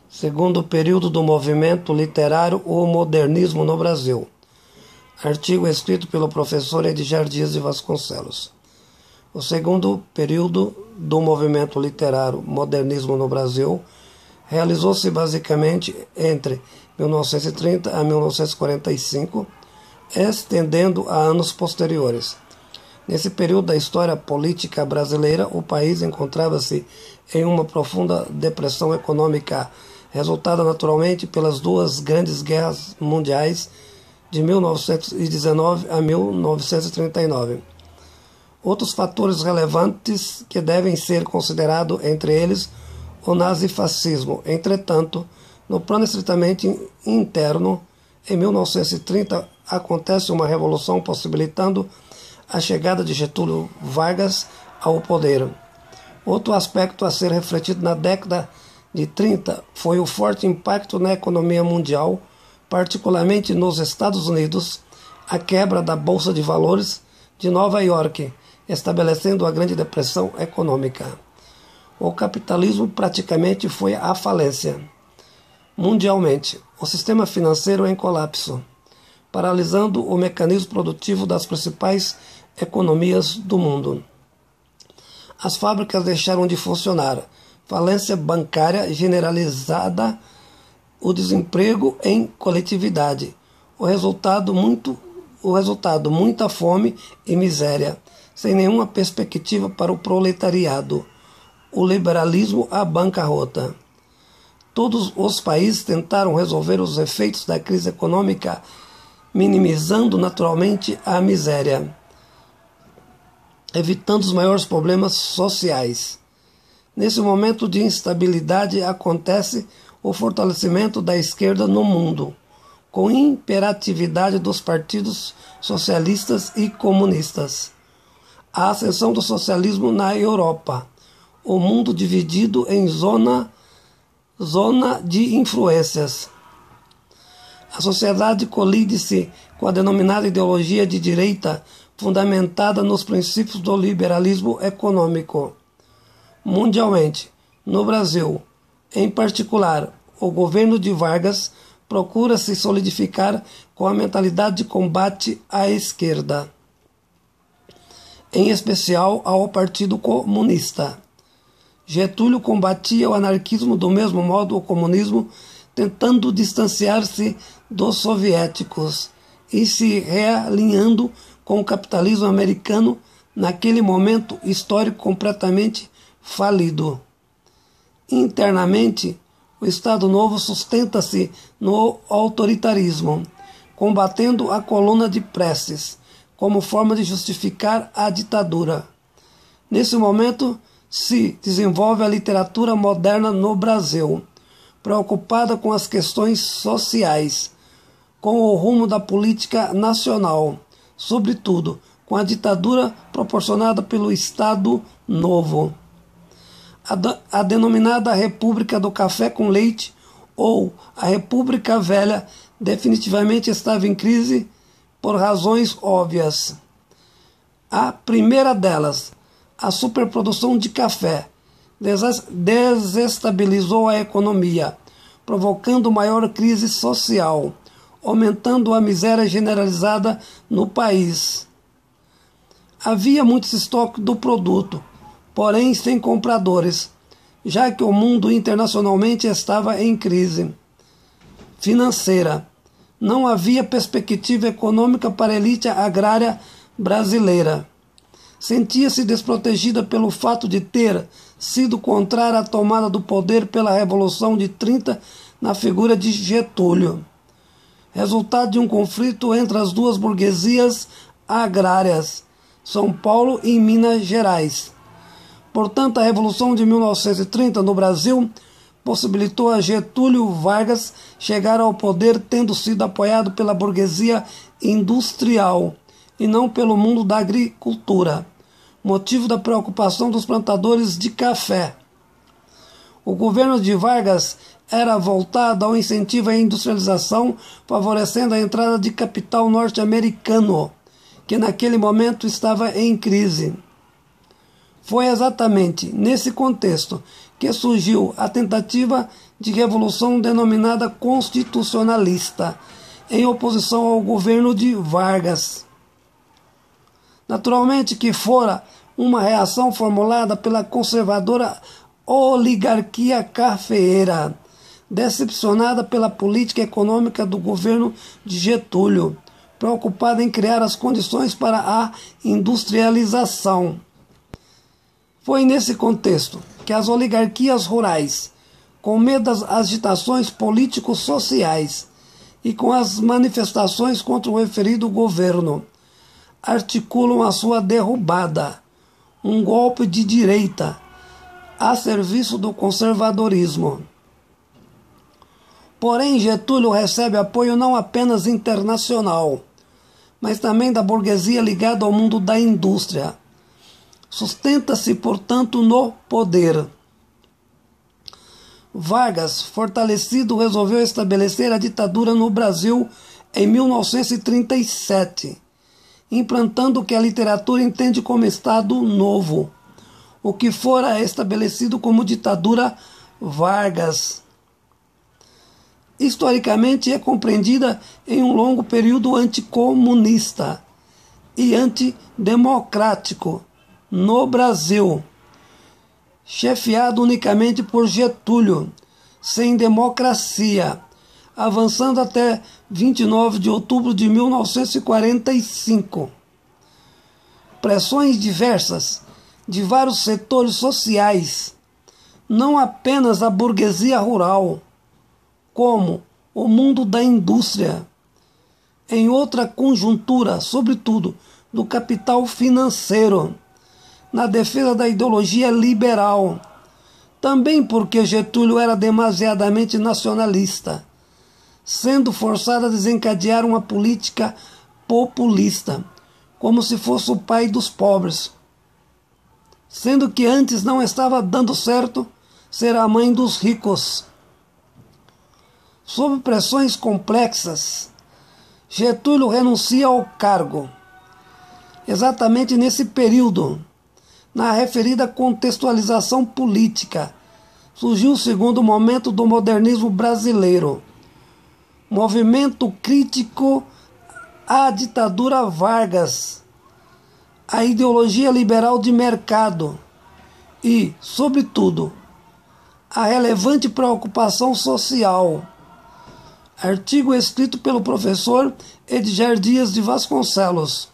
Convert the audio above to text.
Segundo período do movimento literário O Modernismo no Brasil. Artigo escrito pelo professor Edgar Dias de Vasconcelos. O segundo período do movimento literário Modernismo no Brasil realizou-se basicamente entre 1930 a 1945, estendendo a anos posteriores. Nesse período da história política brasileira, o país encontrava-se em uma profunda depressão econômica, resultada naturalmente pelas duas grandes guerras mundiais de 1919 a 1939. Outros fatores relevantes que devem ser considerados, entre eles, o nazifascismo. Entretanto, no plano estritamente interno, em 1930 acontece uma revolução possibilitando a chegada de Getúlio Vargas ao poder. Outro aspecto a ser refletido na década de 30 foi o forte impacto na economia mundial, particularmente nos Estados Unidos, a quebra da Bolsa de Valores de Nova York, estabelecendo a Grande Depressão econômica. O capitalismo praticamente foi à falência. Mundialmente, o sistema financeiro em colapso, paralisando o mecanismo produtivo das principais economias do mundo. As fábricas deixaram de funcionar, falência bancária generalizada, o desemprego em coletividade, o resultado muita fome e miséria, sem nenhuma perspectiva para o proletariado, o liberalismo à bancarrota. Todos os países tentaram resolver os efeitos da crise econômica, minimizando naturalmente a miséria, evitando os maiores problemas sociais. Nesse momento de instabilidade acontece o fortalecimento da esquerda no mundo, com imperatividade dos partidos socialistas e comunistas. A ascensão do socialismo na Europa, o mundo dividido em zona de influências. A sociedade colide-se com a denominada ideologia de direita, fundamentada nos princípios do liberalismo econômico. Mundialmente, no Brasil, em particular, o governo de Vargas procura se solidificar com a mentalidade de combate à esquerda, em especial ao Partido Comunista. Getúlio combatia o anarquismo do mesmo modo o comunismo, tentando distanciar-se dos soviéticos e se realinhando com o capitalismo americano naquele momento histórico completamente falido. Internamente, o Estado Novo sustenta-se no autoritarismo, combatendo a coluna de Prestes, como forma de justificar a ditadura. Nesse momento, se desenvolve a literatura moderna no Brasil, preocupada com as questões sociais, com o rumo da política nacional, sobretudo com a ditadura proporcionada pelo Estado Novo. A denominada República do Café com Leite, ou a República Velha, definitivamente estava em crise por razões óbvias. A primeira delas, a superprodução de café, desestabilizou a economia, provocando maior crise social, aumentando a miséria generalizada no país. Havia muitos estoques do produto, porém sem compradores, já que o mundo internacionalmente estava em crise financeira. Não havia perspectiva econômica para a elite agrária brasileira. Sentia-se desprotegida pelo fato de ter sido contrária à tomada do poder pela Revolução de 30 na figura de Getúlio, resultado de um conflito entre as duas burguesias agrárias, São Paulo e Minas Gerais. Portanto, a Revolução de 1930 no Brasil possibilitou a Getúlio Vargas chegar ao poder tendo sido apoiado pela burguesia industrial e não pelo mundo da agricultura, motivo da preocupação dos plantadores de café. O governo de Vargas era voltado ao incentivo à industrialização, favorecendo a entrada de capital norte-americano, que naquele momento estava em crise. Foi exatamente nesse contexto que surgiu a tentativa de revolução denominada constitucionalista, em oposição ao governo de Vargas. Naturalmente que fora uma reação formulada pela conservadora oligarquia cafeeira, decepcionada pela política econômica do governo de Getúlio, preocupada em criar as condições para a industrialização. Foi nesse contexto que as oligarquias rurais, com medo das agitações político-sociais e com as manifestações contra o referido governo, articulam a sua derrubada, um golpe de direita, a serviço do conservadorismo. Porém, Getúlio recebe apoio não apenas internacional, mas também da burguesia ligada ao mundo da indústria. Sustenta-se, portanto, no poder. Vargas, fortalecido, resolveu estabelecer a ditadura no Brasil em 1937, implantando o que a literatura entende como Estado Novo, o que fora estabelecido como ditadura Vargas. Historicamente é compreendida em um longo período anticomunista e antidemocrático no Brasil, chefiado unicamente por Getúlio, sem democracia, avançando até 29 de outubro de 1945. Pressões diversas de vários setores sociais, não apenas a burguesia rural, como o mundo da indústria, em outra conjuntura, sobretudo do capital financeiro, na defesa da ideologia liberal, também porque Getúlio era demasiadamente nacionalista, sendo forçado a desencadear uma política populista, como se fosse o pai dos pobres, sendo que antes não estava dando certo ser a mãe dos ricos. Sob pressões complexas, Getúlio renuncia ao cargo. Exatamente nesse período, na referida contextualização política, surgiu o segundo momento do modernismo brasileiro, movimento crítico à ditadura Vargas, à ideologia liberal de mercado e, sobretudo, à relevante preocupação social. Artigo escrito pelo professor Edgar Dias de Vasconcelos,